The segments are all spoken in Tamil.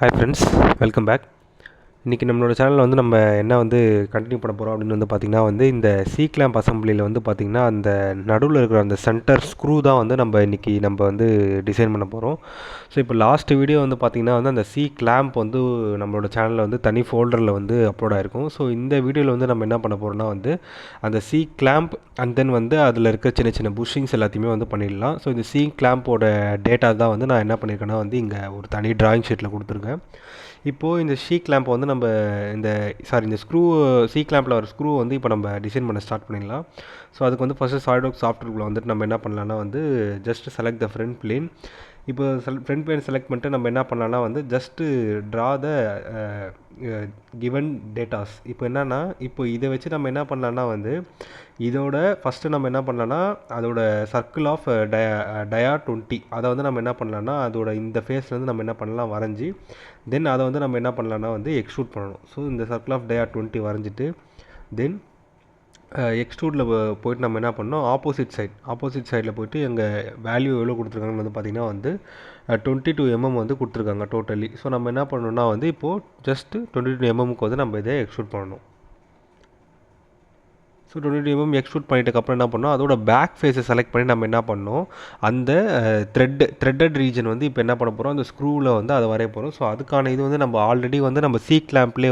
Hi friends, welcome back. இன்றைக்கி நம்மளோட சேனலில் வந்து நம்ம என்ன கண்டினியூ பண்ண போகிறோம் அப்படின்னு பார்த்திங்கன்னா இந்த சி கிளாம்ப் அசம்பிளியில் பார்த்திங்கன்னா அந்த நடுவில் இருக்கிற அந்த சென்டர் ஸ்க்ரூ தான் நம்ம இன்றைக்கி டிசைன் பண்ண போகிறோம். ஸோ இப்போ லாஸ்ட் வீடியோ பார்த்திங்கன்னா அந்த சி கிளாம்ப் நம்மளோட சேனலில் தனி ஃபோல்டரில் அப்லோட் ஆகிருக்கும். ஸோ இந்த வீடியோவில் நம்ம என்ன பண்ண போகிறோம்னா அந்த சி கிளாம்ப் அண்ட் தென் அதில் இருக்க சின்ன சின்ன புஷ்ஷிங்ஸ் எல்லாத்தையுமே பண்ணிடலாம். ஸோ இந்த சி கிளாம்போட டேட்டா தான் நான் என்ன பண்ணியிருக்கேன்னா இங்கே ஒரு தனி ட்ராயிங் ஷீட்டில் கொடுத்துருக்கேன். இப்போது இந்த சி கிளாம்ப் நம்ம இந்த ஸ்க்ரூ சி கிளாம்பில் வர ஸ்க்ரூ இப்போ நம்ம டிசைன் பண்ண ஸ்டார்ட் பண்ணிடலாம். ஸோ அதுக்கு ஃபஸ்ட்டு சாலிட்வொர்க்ஸ் சாஃப்ட்வேர்க்குள்ளே நம்ம என்ன பண்ணலாம்னா just select the front plane. இப்போ ஃப்ரண்ட் பிளேன் செலக்ட் பண்ணிட்டு நம்ம என்ன பண்ணலாம்னா just draw the given datas. இப்போ என்னென்னா இப்போ இதை வச்சு நம்ம என்ன பண்ணலாம்னா இதோட ஃபஸ்ட்டு நம்ம என்ன பண்ணலாம்னா அதோட சர்க்கிள் ஆஃப் டயா 20 அதை நம்ம என்ன பண்ணலாம்னா அதோட இந்த ஃபேஸ்லேருந்து நம்ம என்ன பண்ணலாம் வரைஞ்சி தென் அதை நம்ம என்ன பண்ணலாம்னா எக்ஸ்ட்ரூட் பண்ணணும். ஸோ இந்த சர்க்கிள் ஆஃப் டயா 20 வரைஞ்சிட்டு தென் எக்ஸ்ட்ரூடில் போய்ட்டு நம்ம என்ன பண்ணோம் ஆப்போசிட் சைடில் போய்ட்டு எங்கள் வேல்யூ எவ்வளோ கொடுத்துருக்காங்கன்னு பார்த்திங்கன்னா 22 mm கொடுத்துருக்காங்க டோட்டலி. ஸோ நம்ம என்ன பண்ணணும்னா இப்போது ஜஸ்ட்டு 22 mmக்கு நம்ம இதை எக்ஸ்ட்ரூட் பண்ணணும். ஸோ 22 mm எக்ஸ்ட்ரூட் பண்ணிட்டதுக்கப்புறம் என்ன பண்ணோம் அதோட பேக் ஃபேஸை செலக்ட் பண்ணி நம்ம என்ன பண்ணோம் அந்த த்ரெட்டட் ரீஜன் இப்போ என்ன பண்ண போகிறோம் அந்த ஸ்க்ரூவில் அதை வரைய போகிறோம். ஸோ அதுக்கான இது நம்ம ஆல்ரெடி நம்ம சி கிளாம்ப்லேயே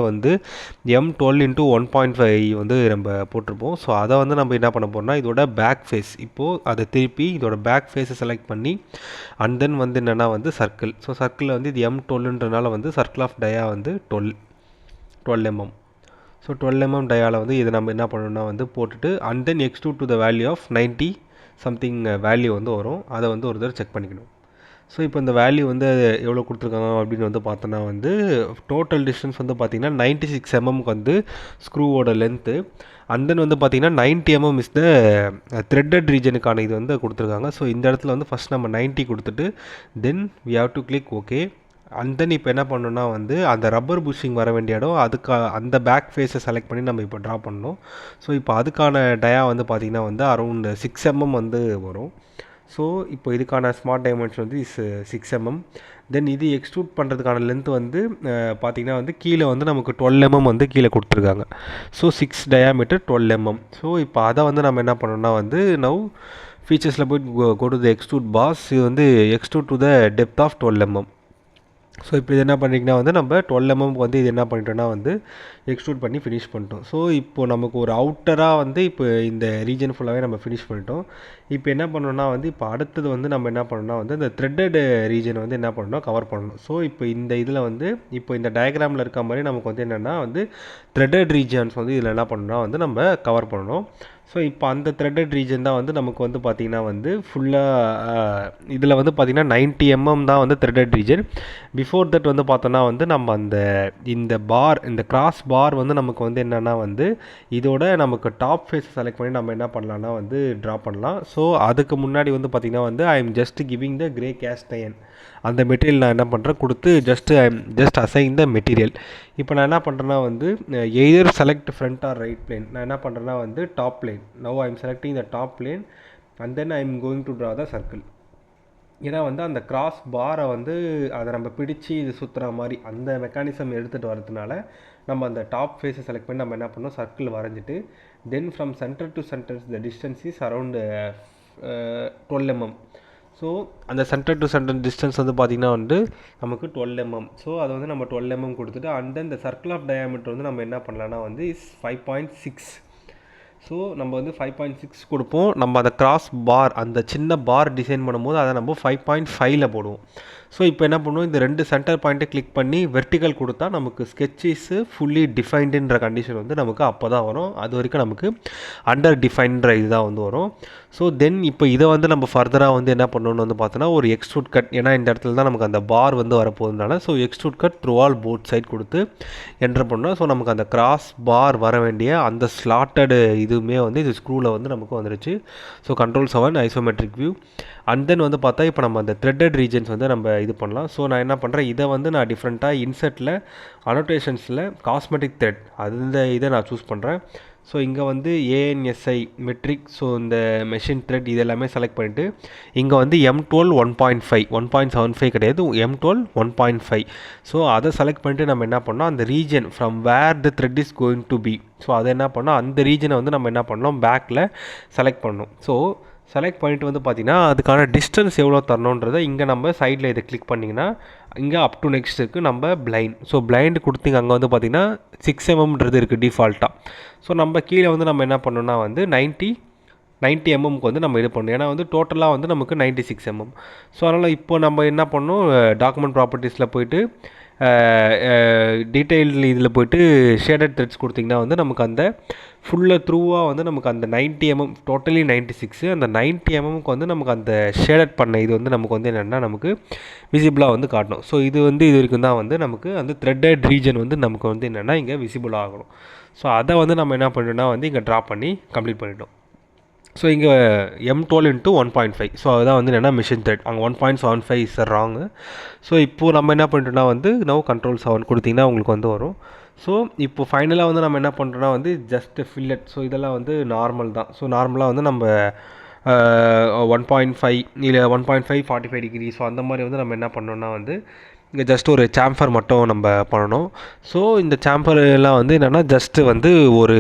M12 × 1.5 நம்ம போட்டிருப்போம். ஸோ அதை நம்ம என்ன பண்ண போகிறோம்னா இதோட பேக் ஃபேஸ் இப்போது அதை திருப்பி இதோட பேக் ஃபேஸை செலக்ட் பண்ணி அண்ட் தென் என்னென்னா சர்க்கிள். ஸோ சர்க்கிளில் இது M12ன்றனால circle of dia 12 mm. So 12 mm டயாவில் இதை நம்ம என்ன பண்ணணும்னா போட்டுட்டு and then extrude to the value of 90 something value ஒரு தடவை செக் பண்ணிக்கணும். ஸோ இப்போ இந்த வேல்யூ எவ்வளோ கொடுத்துருக்காங்க அப்படின்னு பார்த்தோன்னா டோட்டல் டிஸ்டன்ஸ் பார்த்திங்கன்னா 96 mmக்கு ஸ்க்ரூவோட லென்த்து அண்ட் தென் பார்த்திங்கன்னா 90 mm இஸ் த த்ரெட்டட் ரீஜனுக்கான இது கொடுத்துருக்காங்க. ஸோ இந்த இடத்துல ஃபஸ்ட் நம்ம 90 கொடுத்துட்டு then we have to click okay. And then இப்போ என்ன பண்ணணும்னா அந்த ரப்பர் புஷ்ஷிங் வர வேண்டிய இடம் அந்த பேக் ஃபேஸை செலக்ட் பண்ணி நம்ம இப்போ ட்ரா பண்ணணும். ஸோ இப்போ அதுக்கான டயா பார்த்திங்கன்னா அரௌண்ட் 6 mm வரும். ஸோ இப்போ இதுக்கான ஸ்மார்ட் டைமென்ஷன் இஸ் 6 mm. தென் இது எக்ஸ்ட்ரூட் பண்ணுறதுக்கான லென்த் பார்த்திங்கன்னா கீழே நமக்கு 12 mm கீழே கொடுத்துருக்காங்க. So 6 diameter 12 mm. ஸோ இப்போ அதை நம்ம என்ன பண்ணணும்னா நவ் ஃபீச்சர்ஸில் போய்ட்டு go to the extrude boss. இது extrude to the depth of 12 mm. So இப்போ இது என்ன பண்ணிங்கன்னா நம்ம 12 mmக்கு இது என்ன பண்ணிட்டோன்னா எக்ஸ்ட்ரூட் பண்ணி ஃபினிஷ் பண்ணிட்டோம். ஸோ இப்போது நமக்கு ஒரு அவுட்டராக இப்போ இந்த ரீஜன் ஃபுல்லாகவே நம்ம ஃபினிஷ் பண்ணிட்டோம். இப்போ என்ன பண்ணணும்னா இப்போ அடுத்தது நம்ம என்ன பண்ணணும்னா இந்த த்ரெட்டட் ரீஜன் என்ன பண்ணணும்னா கவர் பண்ணணும். ஸோ இப்போ இந்த இதில் இப்போ இந்த டயக்ராமில் இருக்க மாதிரி நமக்கு என்னென்னா த்ரெட்டட் ரீஜன்ஸ் இதில் என்ன பண்ணணும்னா நம்ம கவர் பண்ணணும். ஸோ இப்போ அந்த த்ரெட்டட் ரீஜன் தான் நமக்கு பார்த்திங்கன்னா ஃபுல்லாக இதில் பார்த்திங்கன்னா 90 mm தான் த்ரெட்டட் ரீஜன். பிஃபோர் தட் பார்த்தோன்னா நம்ம இந்த பார் இந்த கிராஸ் பார் நமக்கு என்னென்னா இதோட நமக்கு டாப் ஃபேஸை செலக்ட் பண்ணி நம்ம என்ன பண்ணலாம்னா ட்ரா பண்ணலாம். ஸோ அதுக்கு முன்னாடி பார்த்திங்கன்னா I am just giving the grey cast iron அந்த மெட்டீரியல் நான் என்ன பண்ணுறேன் கொடுத்து ஜஸ்ட் அசைன் த மெட்டீரியல். இப்போ நான் என்ன பண்ணுறேன்னா either select front R right plane. நான் என்ன பண்ணுறேன்னா top plane. Now I am selecting the top plane and then I am going to draw the circle. ஏன்னா அந்த கிராஸ் பாரை அதை நம்ம பிடிச்சி இது சுற்றுற மாதிரி அந்த மெக்கானிசம் எடுத்துகிட்டு வரதுனால நம்ம அந்த டாப் ஃபேஸை செலக்ட் பண்ணி நம்ம என்ன பண்ணோம் சர்க்கிள் வரைஞ்சிட்டு then from center to center the distance is around 12 mm. So அந்த சென்டர் டு சென்டர் டிஸ்டன்ஸ் பார்த்திங்கன்னா நமக்கு 12 mm. ஸோ அதை நம்ம 12 mm கொடுத்துட்டு அண்ட் தென் இந்த சர்க்கிள் ஆஃப் டயாமீட்டர் நம்ம என்ன பண்ணலான்னா இஸ் 5.6. ஸோ நம்ம 5.6 கொடுப்போம். நம்ம அந்த கிராஸ் பார் அந்த சின்ன பார் டிசைன் பண்ணும்போது அதை நம்ம 5.5 போடுவோம். ஸோ இப்போ என்ன பண்ணுவோம் இந்த ரெண்டு சென்டர் பாயிண்ட்டை கிளிக் பண்ணி வெர்டிக்கல் கொடுத்தா நமக்கு ஸ்கெட்சிஸு ஃபுல்லி டிஃபைன்டுன்ற கண்டிஷன் நமக்கு அப்போ தான் வரும். அது வரைக்கும் நமக்கு அண்டர் டிஃபைன்ற இதுதான் வரும். ஸோ தென் இப்போ இதை நம்ம ஃபர்தராக என்ன பண்ணணும்னு பார்த்தோன்னா ஒரு எக்ஸ்ட்ரூட் கட். ஏன்னா இந்த இடத்துல தான் நமக்கு அந்த பார் வரப்போகுதுனால so extrude cut through all both side கொடுத்து என்டர் பண்ணோம். ஸோ நமக்கு அந்த கிராஸ் பார் வர வேண்டிய அந்த ஸ்லாட்டடு இதுவுமே இது ஸ்க்ரூவில் நமக்கு வந்துடுச்சு. So Ctrl 7 isometric view and then பார்த்தா இப்போ நம்ம அந்த த்ரெட்டட் ரீஜன்ஸ் நம்ம இது பண்ணலாம். ஸோ நான் என்ன பண்ணுறேன் இதை நான் டிஃப்ரெண்ட்டாக இன்செர்ட்டில் அனோட்டேஷன்ஸில் காஸ்மெட்டிக் த்ரெட் அந்த இதை நான் சூஸ் பண்ணுறேன். ஸோ இங்கே வந்து ANSI மெட்ரிக், ஸோ இந்த மெஷின் த்ரெட் இது எல்லாமே செலக்ட் பண்ணிவிட்டு இங்கே வந்து M12 1.5 1.75 கிடையாது, M12 1.5. ஸோ அதை செலக்ட் பண்ணிட்டு நம்ம என்ன பண்ணோம், அந்த region from where the thread is going to be, so அதை என்ன பண்ணோம், அந்த ரீஜனை வந்து நம்ம என்ன பண்ணோம் பேக்கில் செலக்ட் பண்ணோம். ஸோ செலக்ட் பண்ணிவிட்டு வந்து பார்த்திங்கன்னா அதுக்கான டிஸ்டன்ஸ் எவ்வளோ தரணுன்றதை இங்கே நம்ம சைடில் இதை கிளிக் பண்ணிங்கன்னா இங்கே அப் டு நெக்ஸ்ட் இருக்குது நம்ம பிளைண்ட். ஸோ பிளைண்ட் கொடுத்தீங்க அங்கே வந்து பார்த்திங்கன்னா 6 mmன்றது இருக்குது டிஃபால்ட்டாக. ஸோ நம்ம கீழே வந்து நம்ம என்ன பண்ணோம்னா வந்து 90 mmக்கு வந்து நம்ம இது பண்ணணும். ஏன்னா வந்து டோட்டலாக வந்து நமக்கு 96 mm. ஸோ அதனால் இப்போ நம்ம என்ன பண்ணணும், டாக்குமெண்ட் ப்ராப்பர்ட்டிஸில் போய்ட்டு டீட்டெயில் இதில் போய்ட்டு ஷேடட் த்ரெட்ஸ் கொடுத்திங்கன்னா வந்து நமக்கு அந்த ஃபுல்லாக த்ரூவாக வந்து நமக்கு அந்த 90 mm டோட்டலி 96, அந்த 90 mmக்கு வந்து நமக்கு அந்த ஷேடட் பண்ண இது வந்து நமக்கு வந்து என்னென்னா நமக்கு விசிபிளாக வந்து காட்டணும். ஸோ இது வந்து இது வரைக்கும் தான் வந்து நமக்கு அந்த த்ரெட்டட் ரீஜன் வந்து நமக்கு வந்து என்னென்னா இங்கே விசிபிள் ஆகணும். ஸோ அதை வந்து நம்ம என்ன பண்ணிட்டோம்னா வந்து இங்கே ட்ரா பண்ணி கம்ப்ளீட் பண்ணிட்டோம். ஸோ இங்கே M12 × 1.5, ஸோ அதுதான் வந்து என்னென்னா மிஷின் த்ரெட். அங்கே 1.75 இஸ் ராங்கு. ஸோ இப்போது நம்ம என்ன பண்ணிட்டோம்னா வந்து நவ் Ctrl+7 கொடுத்திங்கன்னா உங்களுக்கு வந்து வரும். ஸோ இப்போ ஃபைனலாக வந்து நம்ம என்ன பண்ணுறோன்னா வந்து ஜஸ்ட் ஃபில்லட். ஸோ இதெல்லாம் வந்து நார்மல் தான். ஸோ நார்மலாக வந்து நம்ம 1.5 இல்லை 1.5 45 டிகிரி, ஸோ அந்த மாதிரி வந்து நம்ம என்ன பண்ணோம்னா வந்து இங்கே ஜஸ்ட் ஒரு சாம்பர் மட்டும் நம்ம பண்ணணும். ஸோ இந்த சாம்பர் எல்லாம் வந்து என்னென்னா ஜஸ்ட்டு வந்து ஒரு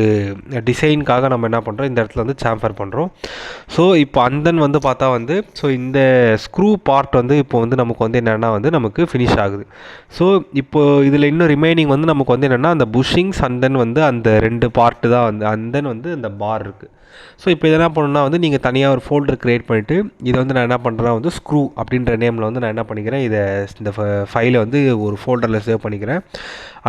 டிசைனுக்காக நம்ம என்ன பண்ணுறோம், இந்த இடத்துல வந்து சாம்பர் பண்ணுறோம். ஸோ இப்போ அந்தன் வந்து பார்த்தா வந்து ஸோ இந்த ஸ்க்ரூ பார்ட் வந்து இப்போ வந்து நமக்கு வந்து என்னென்னா வந்து நமக்கு ஃபினிஷ் ஆகுது. ஸோ இப்போது இதில் இன்னும் ரிமைனிங் வந்து நமக்கு வந்து என்னென்னா அந்த புஷ்ஷிங்ஸ் அந்தன் வந்து அந்த 2 பார்ட்டு தான் வந்து அந்தன் வந்து அந்த பார் இருக்குது. ஸோ இப்போ இதை என்ன பண்ணணும்னா வந்து நீங்கள் தனியாக ஒரு ஃபோல்டர் க்ரியேட் பண்ணிவிட்டு இதை வந்து நான் என்ன பண்ணுறேன்னா வந்து ஸ்க்ரூ அப்படின்ற நேமில் வந்து நான் என்ன பண்ணிக்கிறேன், இதை இந்த ஃபைலை வந்து ஒரு ஃபோல்டரில் சேவ் பண்ணிக்கிறேன்.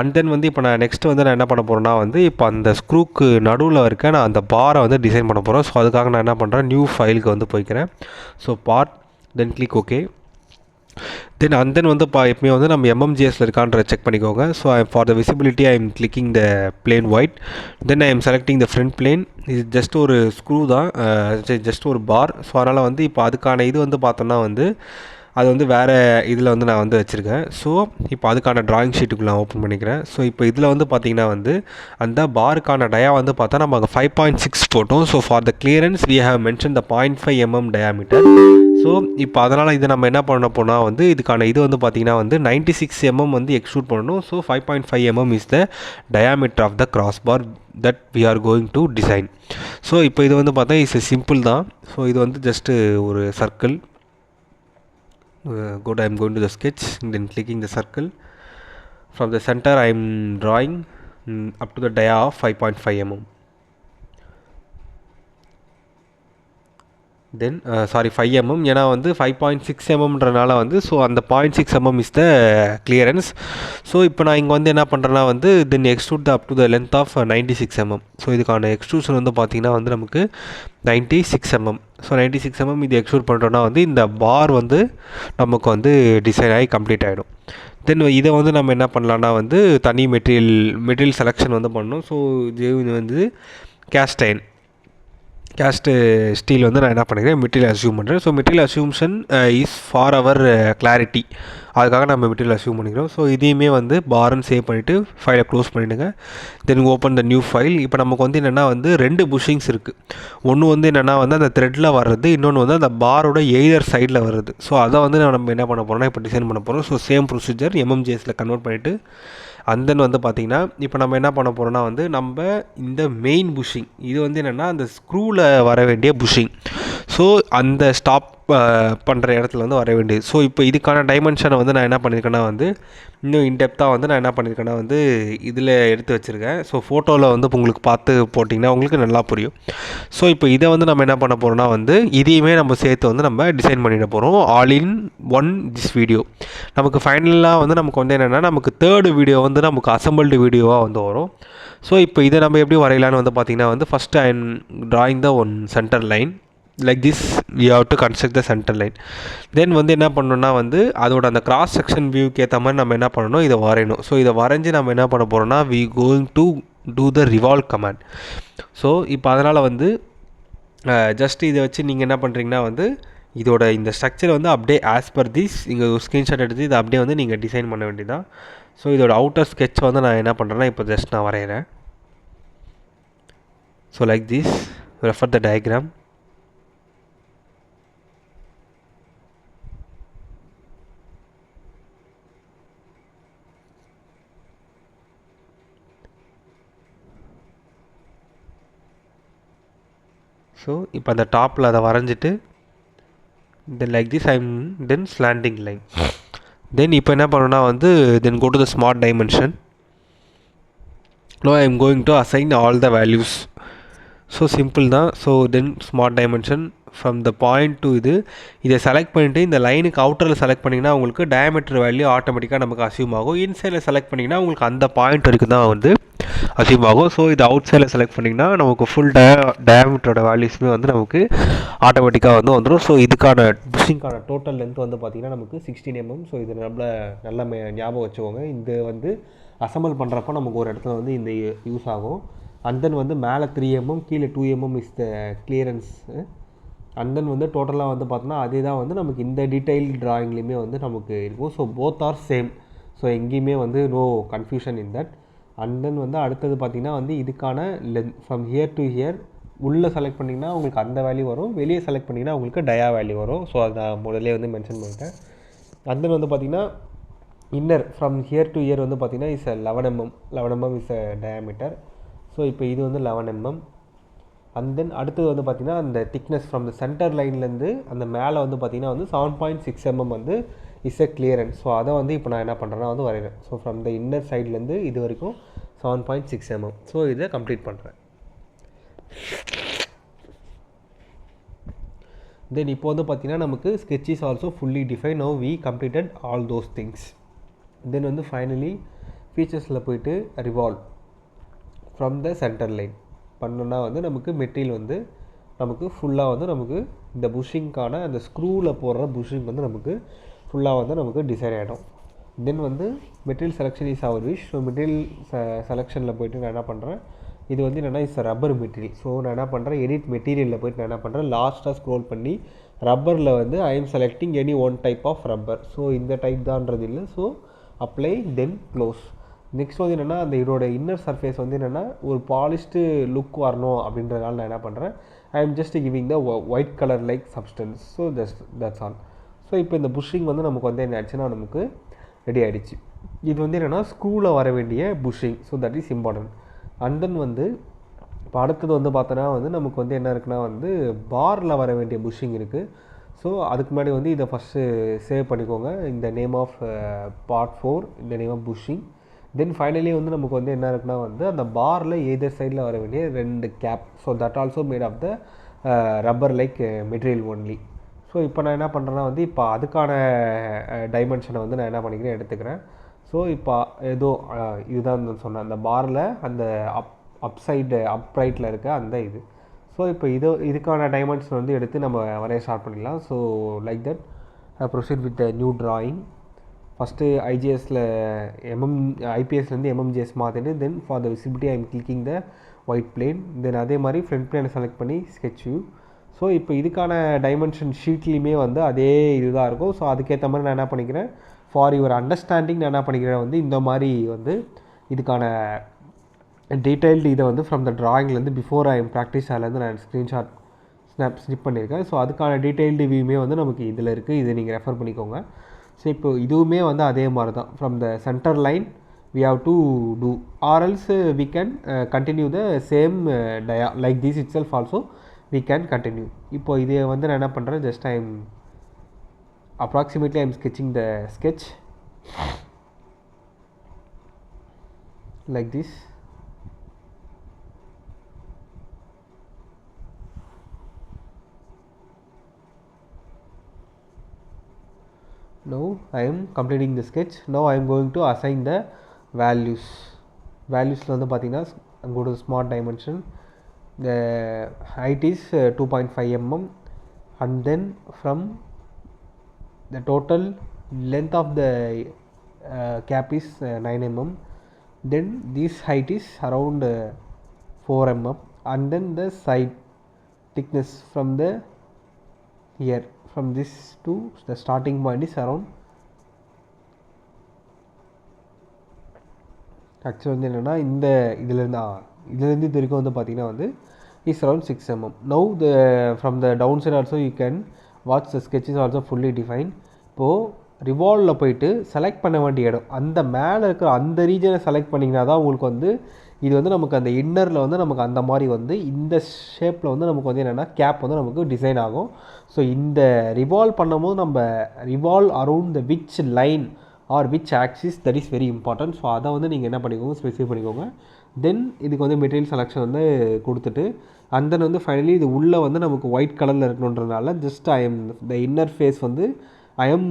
அண்ட் தென் வந்து இப்போ நான் நெக்ஸ்ட்டு வந்து நான் என்ன பண்ண போகிறேன்னா வந்து இப்போ அந்த ஸ்க்ரூக்கு நடுவில் இருக்க நான் அந்த பாரை வந்து டிசைன் பண்ண போகிறேன். ஸோ அதுக்காக நான் என்ன பண்ணுறேன், நியூ ஃபைலுக்கு வந்து போய்க்கிறேன். So part, then click okay. Then and then வந்து எப்பவுமே வந்து நம்ம MMGSல இருக்கான்ற செக் பண்ணிக்கோங்க. So for the visibility I am clicking the plane white, then I am selecting the front plane. இது ஜஸ்ட் ஒரு ஸ்க்ரூ தான், ஜஸ்ட் ஒரு பார். ஸோ அதனால் வந்து இப்போ அதுக்கான இது வந்து பார்த்தோன்னா வந்து அது வந்து வேறு இதில் வந்து நான் வந்து வச்சுருக்கேன். ஸோ இப்போ அதுக்கான ட்ராயிங் ஷீட்டுக்குள்ளே நான் ஓப்பன் பண்ணிக்கிறேன். ஸோ இப்போ இதில் வந்து பார்த்திங்கன்னா வந்து அந்த பாருக்கான டயா வந்து பார்த்தா நம்ம அங்கே 5.6 போட்டோம். So for the clearance we have mention the 0.5 mm diameter. So இப்போ அதனால் இதை நம்ம என்ன பண்ண போனால் வந்து இதுக்கான இது வந்து பார்த்திங்கன்னா வந்து 96 mm வந்து எக்ஸ்ட்ரூட் பண்ணணும். So 5.5 mm is the diameter of the cross bar that we are going to design. So இப்போ இது வந்து பார்த்தா இட்ஸ் சிம்பிள் தான். ஸோ இது வந்து ஜஸ்ட்டு ஒரு circle. I am going to the sketch, then clicking the circle. From the center I am drawing up to the dia of 5.5 mm. Then 5 mm, ஏன்னா வந்து 5.6 mmன்றனால வந்து ஸோ அந்த 0.6 mm is the clearance. So இப்போ நான் இங்கே வந்து என்ன பண்ணுறேன்னா வந்து then extrude up to the length of 96 mm. So இதுக்கான எக்ஸ்ட்ரூஷன் வந்து பார்த்திங்கன்னா வந்து நமக்கு 96 mm. ஸோ 96 mm இது எக்ஸ்ட்ரூட் பண்ணுறோன்னா வந்து இந்த பார் வந்து நமக்கு வந்து டிசைன் ஆகி கம்ப்ளீட் ஆகிடும். தென் இதை வந்து நம்ம என்ன பண்ணலான்னா வந்து தனி மெட்டீரியல் செலெக்ஷன் வந்து பண்ணணும். ஸோ இது வந்து கேஸ்ட்டு ஸ்டீல் வந்து நான் என்ன பண்ணிக்கிறேன், மெட்டீரியல் அஸ்யூம் பண்ணுறேன். So material assumption is for our clarity, அதுக்காக நம்ம மெட்டீரியல் அஸ்யூம் பண்ணிக்கிறோம். ஸோ இதையுமே வந்து பார்ன்னு சேவ் பண்ணிவிட்டு ஃபைலை க்ளோஸ் பண்ணிவிடுங்க. தென் ஓப்பன் த நியூ ஃபைல். இப்போ நமக்கு வந்து என்னென்னா வந்து 2 புஷ்ஷிங்ஸ் இருக்குது. ஒன்று வந்து என்னென்னா வந்து அந்த த்ரெட்டில் வர்றது, இன்னொன்று வந்து அந்த பாரோட எய்தர் சைடில் வருது. ஸோ அதை வந்து நம்ம என்ன பண்ண போகிறோம்னா இப்போ டிசைன் பண்ண போகிறோம். ஸோ சேம் ப்ரொசீஜர் MMGSல கன்வெர்ட் பண்ணிவிட்டு அண்ட் தென் வந்து பார்த்திங்கன்னா இப்போ நம்ம என்ன பண்ண போகிறோம்னா வந்து நம்ம இந்த மெயின் புஷ்ஷிங் இது வந்து என்னென்னா அந்த ஸ்க்ரூவில் வர வேண்டிய புஷ்ஷிங். ஸோ அந்த ஸ்டாப் பண்ணுற இடத்துல வந்து வர வேண்டியது. ஸோ இப்போ இதுக்கான டைமென்ஷனை வந்து நான் என்ன பண்ணியிருக்கேன்னா வந்து இன்னும் இன்டெப்த்தாக வந்து நான் என்ன பண்ணியிருக்கேன்னா வந்து இதில் எடுத்து வச்சுருக்கேன். ஸோ ஃபோட்டோவில் வந்து உங்களுக்கு பார்த்து போட்டிங்கன்னா உங்களுக்கு நல்லா புரியும். ஸோ இப்போ இதை வந்து நம்ம என்ன பண்ண போகிறோம்னா வந்து இதையுமே நம்ம சேர்த்து வந்து நம்ம டிசைன் பண்ணிட போகிறோம். All in one this video. நமக்கு ஃபைனலாக வந்து நமக்கு வந்து என்னென்னா நமக்கு 3rd வீடியோ வந்து நமக்கு அசம்பிள்டு வீடியோவாக வந்து வரும். ஸோ இப்போ இதை நம்ம எப்படி வரையலான்னு வந்து பார்த்திங்கன்னா வந்து first I am drawing the one centre line like this. we have to construct the center line. then வந்து என்ன பண்ணணும்னா வந்து அதோட அந்த கிராஸ் செக்ஷன் வியூக்கு ஏற்ற மாதிரி நம்ம என்ன பண்ணணும், இதை வரையணும். ஸோ இதை வரைஞ்சி நம்ம என்ன பண்ண போகிறோம்னா we going to do the revolve command. So இப்போ அதனால் வந்து ஜஸ்ட் இதை வச்சு நீங்கள் என்ன பண்ணுறீங்கன்னா வந்து இதோட இந்த ஸ்ட்ரக்சரை வந்து அப்படியே ஆஸ் பர் திஸ் இங்கே ஒரு ஸ்க்ரீன்ஷாட் எடுத்து இதை அப்படியே வந்து நீங்கள் டிசைன் பண்ண வேண்டியதான். ஸோ இதோட அவுட்டர் ஸ்கெட்ச் வந்து நான் என்ன பண்ணுறேன்னா இப்போ ஜஸ்ட் நான் வரைகிறேன். So like this, refer the diagram. So இப்போ அந்த டாப்பில் அதை வரைஞ்சிட்டு then like this I'm then slanting line. Then இப்போ என்ன பண்ணணும்னா வந்து then go to the smart dimension. Now I am going to assign all the values. So simple தான். So then smart dimension from the point to இதை செலக்ட் பண்ணிவிட்டு இந்த லைனுக்கு அவுட்டரில் செலக்ட் பண்ணிங்கன்னா உங்களுக்கு டயமீட்டர் வேல்யூ ஆட்டோமேட்டிக்காக நமக்கு அசியூம் ஆகும். இன்சைடில் செலக்ட் பண்ணிங்கன்னா உங்களுக்கு அந்த பாயிண்ட் வரைக்கும் தான் வந்து அசியூம் ஆகும். ஸோ இது அவுட் சைடில் செலக்ட் பண்ணிங்கன்னா நமக்கு ஃபுல் டயமீட்டரோட வேல்யூஸுமே வந்து நமக்கு ஆட்டோமேட்டிக்காக வந்து வந்துடும். ஸோ இதுக்கான புஷிங்கான டோட்டல் லென்த் வந்து பார்த்திங்கன்னா நமக்கு 16 mm. ஸோ இது நல்ல ஞாபகம் வச்சுக்கோங்க. இது வந்து அசம்பிள் பண்ணுறப்போ நமக்கு ஒரு இடத்துல வந்து இந்த யூஸ் ஆகும். அண்ட் தென் வந்து மேலே 3 mm கீழே 2 mm is the clearance. And then வந்து டோட்டலாக வந்து பார்த்தோன்னா அதே தான் வந்து நமக்கு இந்த டீட்டெயில் ட்ராயிங்லேயுமே வந்து நமக்கு இருக்கும். So both are same. So எங்கேயுமே வந்து no confusion in that. And then வந்து அடுத்தது பார்த்திங்கன்னா வந்து இதுக்கான ஃப்ரம் ஹியர் டு ஹியர் உள்ளே செலக்ட் பண்ணிங்கன்னா உங்களுக்கு அந்த வேல்யூ வரும், வெளியே செலக்ட் பண்ணிங்கன்னா உங்களுக்கு டயா வேல்யூ வரும். ஸோ அதை நான் முதல்ல வந்து மென்ஷன் பண்ணிட்டேன். அண்ட் தென் வந்து பார்த்திங்கன்னா inner from here to here வந்து பார்த்திங்கன்னா is 11 mm. 11 mm is diameter. So இப்போ இது வந்து 11 mm. அண்ட் தென் அடுத்தது வந்து பார்த்திங்கன்னா அந்த திக்னஸ் ஃப்ரம் த சென்டர் லைன்லேருந்து அந்த மேலே வந்து பார்த்திங்கன்னா வந்து 7.6 mm வந்து இஸ் கிளியரன்ஸ். ஸோ அதை வந்து இப்போ நான் என்ன பண்ணுறேன்னா வந்து வரைகிறேன். ஸோ ஃப்ரம் த இன்னர் சைட்லேருந்து இது வரைக்கும் 7.6 mm. ஸோ இதை கம்ப்ளீட் பண்ணுறேன். தென் இப்போ வந்து பார்த்திங்கன்னா நமக்கு sketch is also fully defined. Now we completed all those things. தென் வந்து ஃபைனலி ஃபீச்சர்ஸில் போயிட்டு revolve from the centre line பண்ணோன்னா வந்து நமக்கு மெட்டீரியல் வந்து நமக்கு ஃபுல்லாக வந்து நமக்கு இந்த புஷிங்க்கான அந்த ஸ்க்ரூவில் போடுற புஷிங் வந்து நமக்கு ஃபுல்லாக வந்து நமக்கு டிசைன் ஆகிடும். தென் வந்து material selection is our wish. So material செலெக்ஷனில் போய்ட்டு நான் என்ன பண்ணுறேன், இது வந்து என்னென்னா இட்ஸ் ரப்பர் மெட்டீரியல். ஸோ நான் என்ன பண்ணுறேன், எடிட் மெட்டீரியலில் போய்ட்டு நான் என்ன பண்ணுறேன், லாஸ்ட்டாக ஸ்க்ரோல் பண்ணி ரப்பரில் வந்து I am selecting any one type of rubber. So இந்த டைப் தான்றது இல்லை. So apply then close. Next வந்து என்னென்னா அந்த இதோட இன்னர் சர்ஃபேஸ் வந்து என்னென்னா ஒரு பாலிஷ்டு லுக் வரணும் அப்படின்றதுனால நான் என்ன பண்ணுறேன், ஐ am just giving the white colour like substance. So that's all. So இப்போ இந்த புஷ்ஷிங் வந்து நமக்கு வந்து என்ன ஆச்சுன்னா நமக்கு ரெடி ஆகிடுச்சு. இது வந்து என்னென்னா ஸ்க்ரூவில் வர வேண்டிய pushing. So that is important. And then வந்து இப்போ அடுத்தது வந்து பார்த்தோன்னா வந்து நமக்கு வந்து என்ன இருக்குன்னா வந்து பாரில் வர வேண்டிய புஷ்ஷிங் இருக்குது. ஸோ அதுக்கு முன்னாடி வந்து இதை ஃபஸ்ட்டு சேவ் பண்ணிக்கோங்க. இந்த நேம் ஆஃப் பார்ட் 4, இந்த name of bushing. Then finally வந்து நமக்கு வந்து என்ன இருக்குன்னா வந்து அந்த பாரில் எதர் சைடில் வர வேண்டிய 2 cap. So that also made of the rubber like material only. So இப்போ நான் என்ன பண்ணுறேன்னா வந்து இப்போ அதுக்கான டைமென்ஷனை வந்து நான் என்ன பண்ணிக்கிறேன் எடுத்துக்கிறேன். ஸோ இப்போ ஏதோ இதுதான் சொன்னேன், அந்த பாரில் அந்த அப்ரைட்டில் இருக்க அந்த இது. ஸோ இப்போ இதுக்கான டைமென்ஷன் வந்து எடுத்து நம்ம வரைய ஸ்டார்ட் பண்ணிடலாம். So like that proceed with new drawing. First ஐஜிஎஸில் ஐபிஎஸ்லேருந்து எம்எம்ஜிஎஸ் மாற்றிட்டு then for the visibility I am clicking the white plane. Then அதே மாதிரி ஃப்ரண்ட் பிளேனை செலக்ட் பண்ணி ஸ்கெட்ச் வியூ. ஸோ இப்போ இதுக்கான டைமென்ஷன் ஷீட்லேயுமே வந்து அதே இதுதான் இருக்கும். ஸோ அதுக்கேற்ற மாதிரி நான் என்ன பண்ணிக்கிறேன், ஃபார் யுவர் அண்டர்ஸ்டாண்டிங் நான் என்ன பண்ணிக்கிறேன் வந்து இந்த மாதிரி வந்து இதுக்கான டீட்டெயில்டு இதை வந்து ஃப்ரம் த ட்ராயிங்லேருந்து பிஃபோர் ஐ எம் ப்ராக்டிஸ் அதிலேருந்து நான் ஸ்னிப் பண்ணியிருக்கேன். ஸோ அதுக்கான டீட்டெயில்டு வியூமே வந்து நமக்கு இதில் இருக்குது. இதை நீங்கள் ரெஃபர் பண்ணிக்கோங்க. ஸோ இப்போ இதுவுமே வந்து அதே மாதிரி தான் from the centre line we have to do, or else we can continue the same like this itself also we can continue. இப்போ இதை வந்து நான் என்ன பண்ணுறேன், just I am approximately I am sketching the sketch like this. Now I am completing the sketch. Now I am going to assign the values. Valuesல வந்து பார்த்தீங்கன்னா go to smart dimension. The height is 2.5 mm and then from the total length of the cap is 9 mm. Then this height is around 4 mm and then the side thickness from the here from this to the starting point is around, ஆக்சுவலாக வந்து என்னென்னா இந்த இதுலேருந்து இது வரைக்கும் வந்து பார்த்திங்கன்னா வந்து is around 6 mm. Now from the downside also you can watch the sketch is also fully defined. இப்போது ரிவால்வில் போயிட்டு செலக்ட் பண்ண வேண்டிய இடம் அந்த மேலே இருக்கிற அந்த ரீஜனை செலக்ட் பண்ணிங்கன்னா தான் உங்களுக்கு வந்து இது வந்து நமக்கு அந்த இன்னரில் வந்து நமக்கு அந்த மாதிரி வந்து இந்த ஷேப்பில் வந்து நமக்கு வந்து என்னென்னா கேப் வந்து நமக்கு டிசைன் ஆகும். ஸோ இந்த ரிவால்வ் பண்ணும்போது நம்ம revolve around the which line or which axis that is very important. So அதை வந்து நீங்கள் என்ன பண்ணிக்கோங்க, ஸ்பெசிஃபை பண்ணிக்கோங்க. தென் இதுக்கு வந்து மெட்டீரியல் செலெக்ஷன் வந்து கொடுத்துட்டு அண்ட் தென் வந்து ஃபைனலி இது உள்ளே வந்து நமக்கு ஒயிட் கலரில் இருக்கணுன்றதுனால ஜஸ்ட் த இன்னர் ஃபேஸ் வந்து I am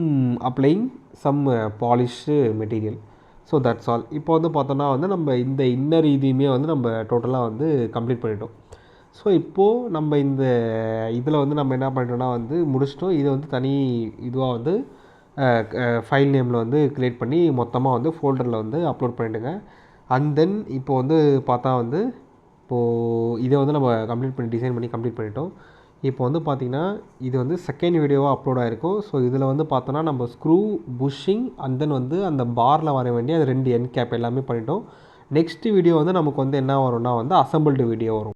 applying some polished material. So that's all. இப்போ வந்து பார்த்தோன்னா வந்து நம்ம இந்த இன்னர் இதையுமே வந்து நம்ம டோட்டலாக வந்து கம்ப்ளீட் பண்ணிட்டோம். ஸோ இப்போது நம்ம இந்த இதில் வந்து நம்ம என்ன பண்ணிட்டோம்னா வந்து முடிச்சிட்டோம். இதை வந்து தனி இதுவாக வந்து ஃபைல் நேமில் வந்து க்ரியேட் பண்ணி மொத்தமாக வந்து ஃபோல்டரில் வந்து அப்லோட் பண்ணிவிடுங்க. அண்ட் தென் இப்போ வந்து பார்த்தா வந்து இப்போது இதை வந்து நம்ம கம்ப்ளீட் பண்ணி டிசைன் பண்ணி கம்ப்ளீட் பண்ணிட்டோம். இப்போ வந்து பார்த்திங்கன்னா இது வந்து செகண்ட் வீடியோவாக அப்லோட் ஆகிருக்கும். ஸோ இதில் வந்து பார்த்தோன்னா நம்ம ஸ்க்ரூ புஷ்ஷிங் அண்ட் தென் வந்து அந்த பாரில் வர வேண்டிய அது 2 எண்ட் கேப் எல்லாமே பண்ணிட்டோம். நெக்ஸ்ட் வீடியோ வந்து நமக்கு வந்து என்ன வரும்னா வந்து அசம்பிள்டு வீடியோ வரும்.